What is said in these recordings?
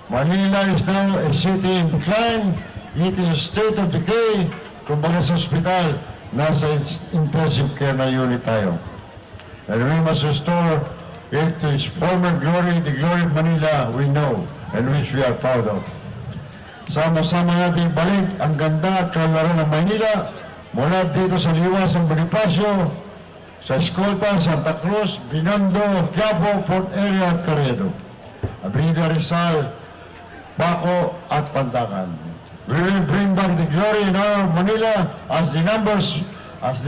Manila is now a city in decline. It is a state of decay. Kumbaga sa ospital, nasa intensive care na unit tayo. And we must restore it to its former glory, the glory of Manila we know and which we are proud of. Sama-sama natin balik ang ganda at kalaro ng Manila mula dito sa liwas ng Bonifacio, sa Escolta, Santa Cruz, Binondo, Quiapo, Port Area at Carriedo. Avenida Rizal, Baco at Pantacan. We will bring back the glory and honor of Manila as the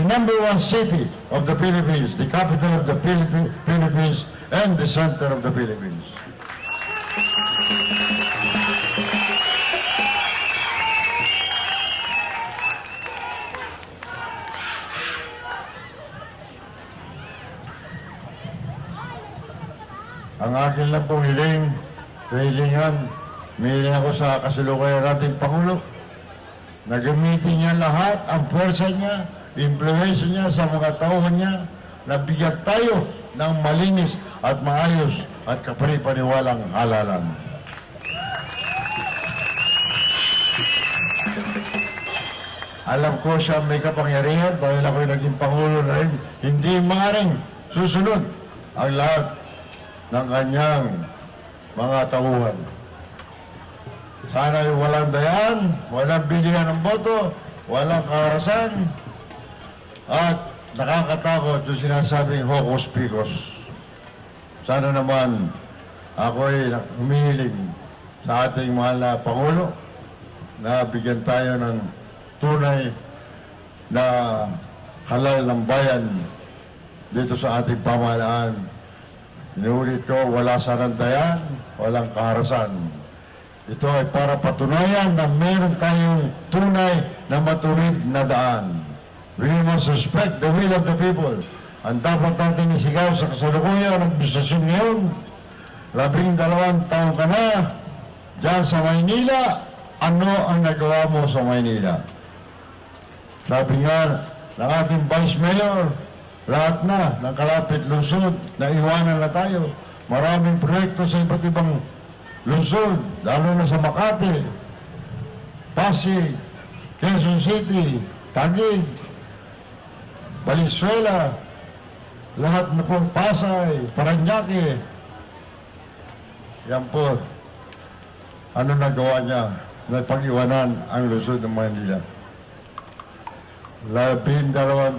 number one city of the Philippines, the capital of the Philippines, and the center of the Philippines. Ang akin lang pong hilingan, mihiling ako sa kasalukuyan nating Pangulo na gamitin niya lahat ang pwersa niya, impluensya niya sa mga tauhan niya, na bigyan tayo ng malinis at maayos at kapani-paniwalang halalan. Alam ko siya may kapangyarihan dahil ako'y naging Pangulo na rin. Hindi maaaring susunod ang lahat ng kanyang mga tauhan. Sana'y walang dayaan, walang bilihan ng boto, walang kaharasan, at nakakatakot yung sinasabing hocus-pocus. Sana naman ako'y humihiling sa ating mahal na Pangulo na bigyan tayo ng tunay na halal ng bayan dito sa ating pamahalaan. Inuulit ko, wala sanang dayan, walang kaharasan. Ito ay para patunayan na meron tayong tunay na matuwid na daan. We must respect the will of the people. Ang dapat natin isigaw sa kasalukuyan ng administrasyon ngayon, 12 taon ka na dyan sa Maynila, ano ang nagawa mo sa Maynila? Sabi nga ng ating Vice Mayor, lahat na ng kalapit lungsod na iwanan na tayo. Maraming proyekto sa iba't ibang lungsod, lalo na sa Makati, Pasig, Quezon City, Taguig, Valenzuela, lahat na po, Pasay, Parañaque. Yan po, ano nagawa niya na pag-iwanan ang lungsod ng Manila. 12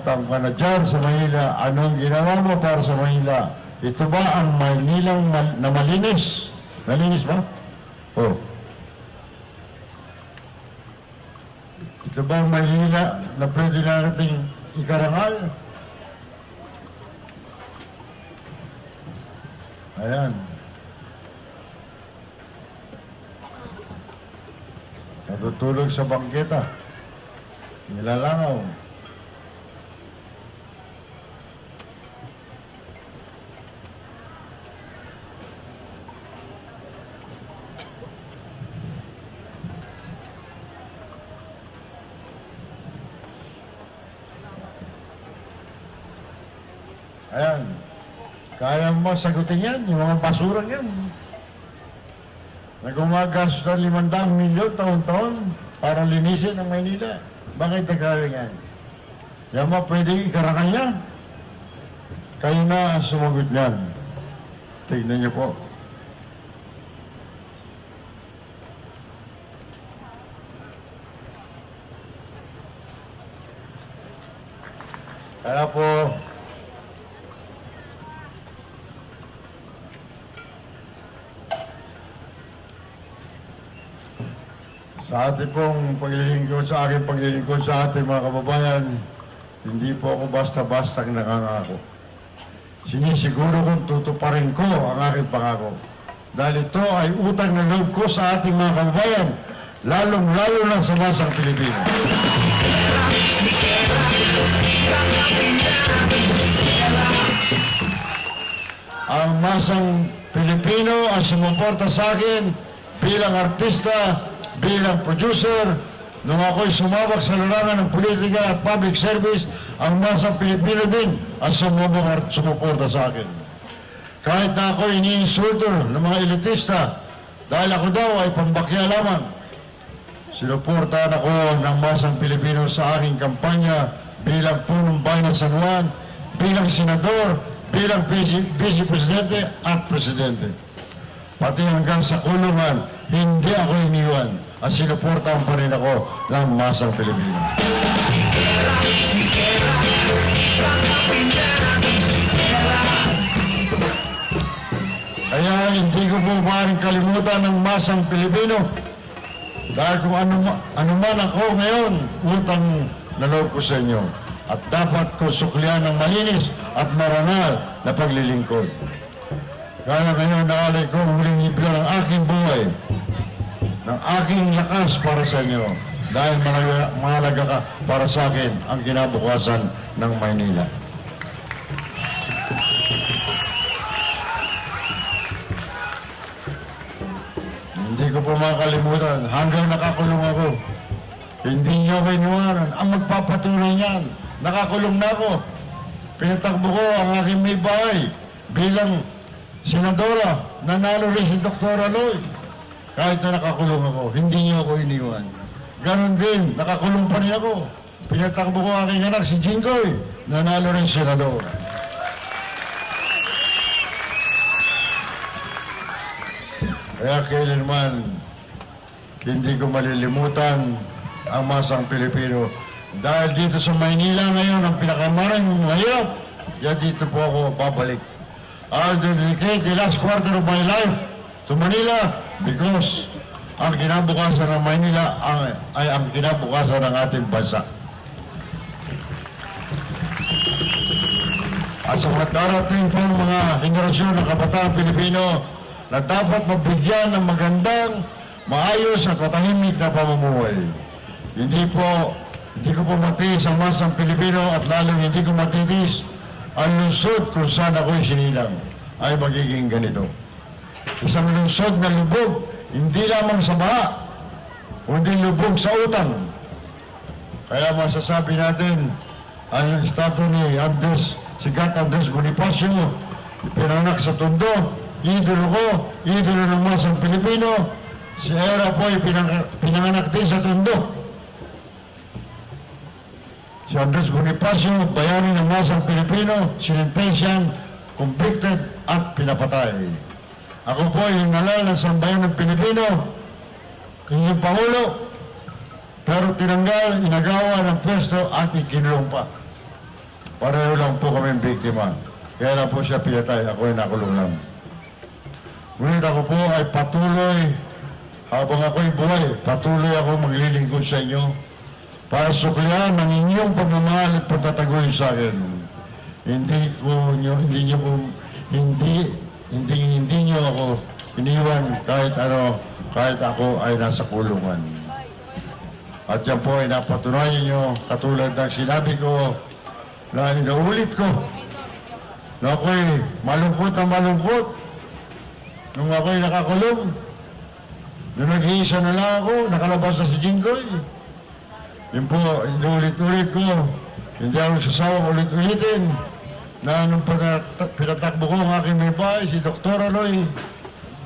taong ka na dyan sa Manila, anong ginawa mo para sa Manila? Ito ba ang Manilang na malinis? Malinis ba? Oh. Ito ba ang Manila na pwede na nating ikarangal? Ayan. Natutulog sa bangketa. Nilalangaw. Ayan. Kaya mo sagutin yan, yung mga basura yan. Nagumagastos ng 500 milyon taon-taon para linisin ang Maynila. Bakit nagkakaroon yan? Yan mo pwede ikarangan yan. Kayo na ang sumagot niyan. Tignan niyo po. Kaya po, sa ating pong paglilingkod, sa aking paglilingkod sa ating mga kababayan, hindi po ako basta-basta nangangako. Sinisiguro kong tutuparin ko ang aking pangako. Dahil ito ay utang na loob ko sa ating mga kababayan, lalong-lalo na sa masang Pilipino. Ang masang Pilipino ang sumuporta sa akin bilang artista, bilang producer, nung ako'y sumabak sa larangan ng politika at public service, ang masang Pilipino din ang sumuporta sa akin. Kahit na ako'y iniinsulto ng mga elitista, Dahil ako daw ay pambakya lamang. Sinuportahan ako ng masang Pilipino sa aking kampanya bilang punong bayan ng San Juan, bilang senador, bilang vice presidente at presidente. Pati hanggang sa kulungan, hindi ako iniwan at sinuportahan pa rin ako ng masang Pilipino. Kaya hindi ko po maaaring kalimutan ng masang Pilipino. Dahil kung ano man ako ngayon, utang na loob ko sa inyo. At dapat ko suklian ng malinis at marangal na paglilingkod. Kaya ngayon nakalay ko huling hibla ng aking buhay, ng aking lakas para sa inyo. Dahil mahalaga ka para sa akin ang kinabukasan ng Maynila. Hindi ko po makakalimutan, hanggang nakakulong ako. Hindi niyo ako iniwanan. Ang magpapatunay niyan, nakakulong na ako. Pinatakbo ko ang aking may bahay bilang senadora. Nanalo rin si Dr. Aloy. Kahit na nakakulong ako, hindi niyo ako iniwan. Ganon din, nakakulong pa rin ako. Pinatakbo ko ang aking anak, si Jinggoy. Nanalo rin senadora. Kaya kailanman, hindi ko malilimutan ang masang Pilipino. Dahil dito sa Maynila ngayon, ang pinakamaraming mahirap, kaya dito po ako babalik. I'll dedicate the last quarter of my life to Manila because ang kinabukasan ng Maynila ay ang kinabukasan ng ating bansa. At sa mga darating pang mga henerasyon ng kabataan Pilipino, na dapat mabigyan ng magandang, maayos at matahimik na pamumuhay. Hindi ko po matiis ang masang Pilipino at lalong hindi ko matiis ang lungsod kung saan ako'y sinilang ay magiging ganito. Isang lungsod na lubog, hindi lamang sa baha, kundi lubog sa utang. Kaya masasabi natin, ang estado ni Sigat Andres Bonifacio, pinanganak sa Tondo, idolo ko, idolo ng masang Pilipino. Si Era po ay pinanganak din sa Tondo. Si Andres Bonifacio, bayani ng masang Pilipino, sinintensyan, convicted at pinapatay. Ako po ay nalal ng sambayan ng Pilipino, inyong Pangulo, pero tinanggal, inagawa ng pwesto at ikinulong pa. Pareho lang po kami biktima. Kaya lang po siya pinatay, ako ay nakulong lang. Ngunit ako po ay patuloy, habang ako'y buhay, patuloy ako maglilingkod sa inyo para suklian ng inyong pagmamahal at pagtatagoy sa akin. Hindi niyo ako iniwan kahit ako ay nasa kulungan. At yan po ay napatunayan nyo, katulad ng sinabi ko, na inaulit ko, na ako'y malungkot na malungkot, nung ako'y nakakulong, nung nag-iisa na lang ako, nakalabas na si Jinggoy. Yun po, inulit-ulit ko, hindi ako nagsasawang ulit-ulitin, na nung pinatakbo ko ang aking may bahay, si Dr. Aloy,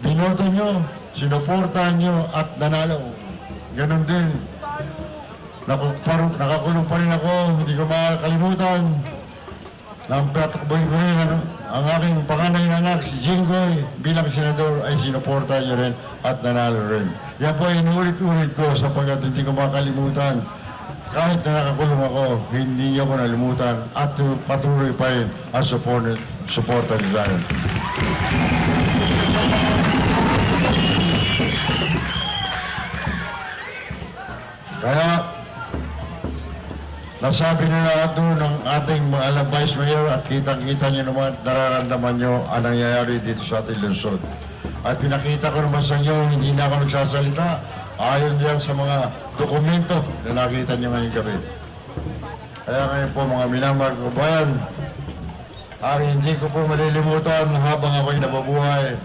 binoto nyo, sinuportahan nyo, at nanalo. Ganon din. Nakakulong pa rin ako, hindi ko makakalimutan. Nang patakboy ko rin, ang aking panganay na anak, si Jinggoy, bilang senador ay sinuportahan nyo rin at nanalo rin. Yan po ay inulit-ulit ko sapagkat hindi ko makalimutan. Kahit na nakakulong ako, hindi niyo ko nalimutan at patuloy pa rin ang suporta nila. Kaya, nasabi nila doon ng ating mga alam Vice Mayor at kitang-kita niyo naman, nararamdaman niyo ang nangyayari dito sa ating lungsod. At pinakita ko naman sa inyo, hindi na ako nagsasalita, ayon diyan sa mga dokumento na nakita niyo ngayong gabi. Kaya ngayon po mga minamahal ko bayan, hindi ko po malilimutan habang ako'y nababuhay.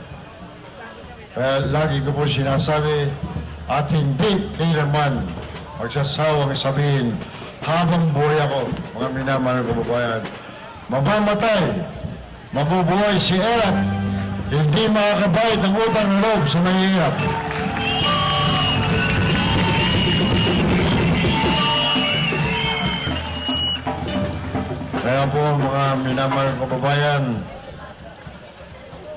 Kaya lagi ko po sinasabi at hindi kailanman magsasawang sabihin habang buhay ako, mga minamahal ko bayan, mamamatay, mabubuhay si Erat, hindi makakabayad ng utang na loob sa mahihirap. Kaya po mga minamahal ko kababayan,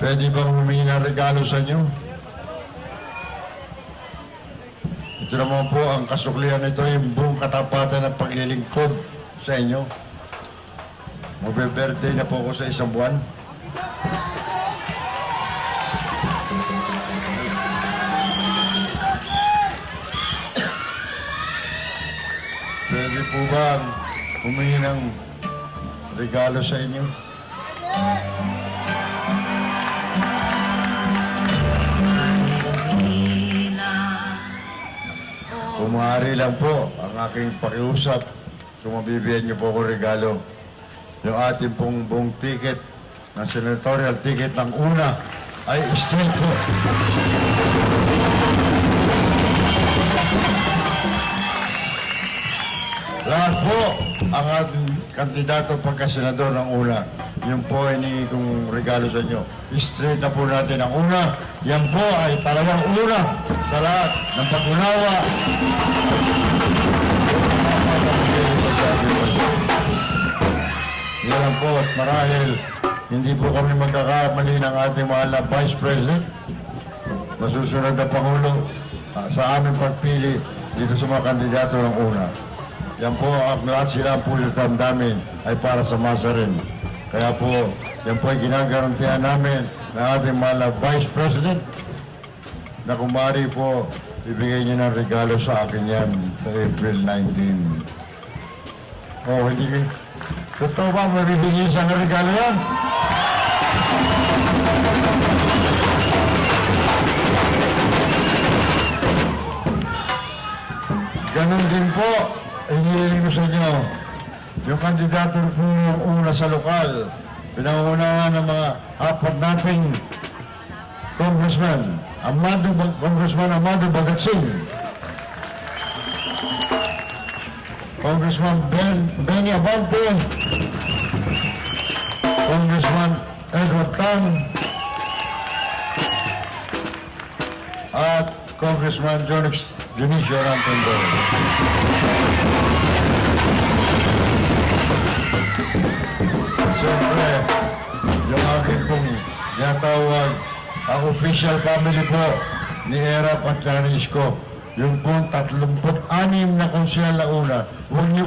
pwede bang humingi ng regalo sa inyo? Ito naman po ang kasuklian nito, yung buong katapatan ng paglilingkod sa inyo. Magbe-birthday na po ako sa isang buwan. Pwede po ba humingi ng regalo sa inyo? Kung maaari lang po ang aking pakiusap, kung mabibigyan niyo po ako regalo, yung ating pong buong ticket ng senatorial ticket ng una ay straight po. Lahat po ang ating kandidato pagka-senador ng una. Yun po ay ni kong regalo sa inyo. Straight na po natin ang una. Yan po ay talagang una sa lahat ng pag-unawa. Yan lang po at marahil hindi po kami magkakamali ng ating mahal na Vice President na susunod na Pangulo sa aming pagpili dito sa mga kandidato ng una. Yan po, ang lahat sila po yung damdamin ay para sa masa rin. Kaya po, yan po ay ginagarantihan namin ng ating mahal na Vice President na kung maaari po, ibigay niyo ng regalo sa akin yan sa April 19. Oh, hindi. Totoo ba mabibigyan siya ng regalo yan? Ganon din po, hinihiling ko sa inyo, yung kandidato po yung una sa lokal, pinangunahan ng mga apat nating congressman, Congressman Amado Bagatsing, Congressman Benny Abante, Congressman Edward Tan, at Congressman Dionisio Rantondo. Siyempre, yung aking pong tinatawag ang official family po ni Erap at Clarice ko, yung pong 36 na konsyal na una, huwag niyo...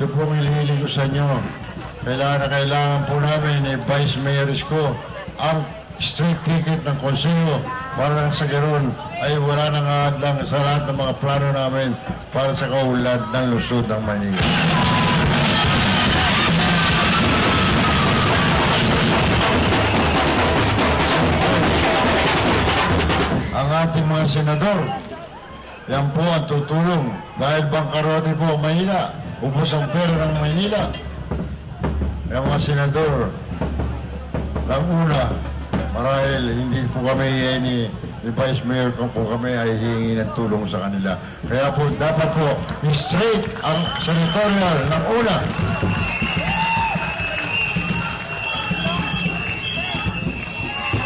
Ito pong hilihiling ko sa inyo. Kailangan po namin ni Vice Mayor Isko ang straight ticket ng konseyo para sa garon ay wala nang hadlang sa lahat ng mga plano namin para sa kaunlad ng lungsod ng Maynila. Ang ating mga senador, yan po ang tutulong dahil bangkarote po ang Maynila, ubos ang pera ng Maynila. Yung mga senador ng una, marahil hindi po kami ni Vice Mayor kung po kami ay hihingi ng tulong sa kanila. Kaya po dapat po straight ang senatorial ng una.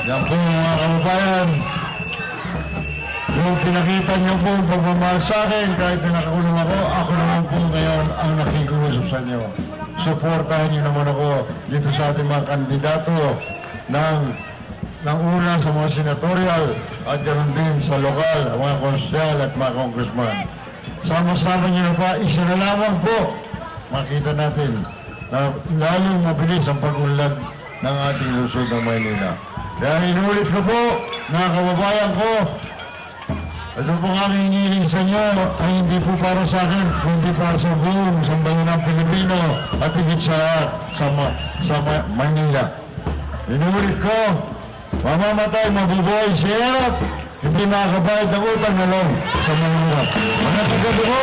Yan po mga kababayan. Kung pinakita niyo po ang pagmamahal sa akin, kahit na nakakulong ako naman po ngayon ang nakikiusap sa inyo. Suportahan niyo naman ako dito sa ating mga kandidato ng una sa mga senatorial at ganoon din sa lokal, mga konsyal at mga congressman. Sama-sama niyo na pa, isa na lamang po, makita natin na lalong mabilis ang pag-unlad ng ating lungsod ng Maynila. Kaya inulit ko po, mga kababayan ko, ito po nga hinihiling sa inyo ay hindi po para sa akin, kundi para sa buong sambayan ng Pilipino at higit sa Manila. Inulit ko, mamamatay, mabubuhay si Erap, hindi makakabayad ng utang na loob sa Manila. Mga tagad po,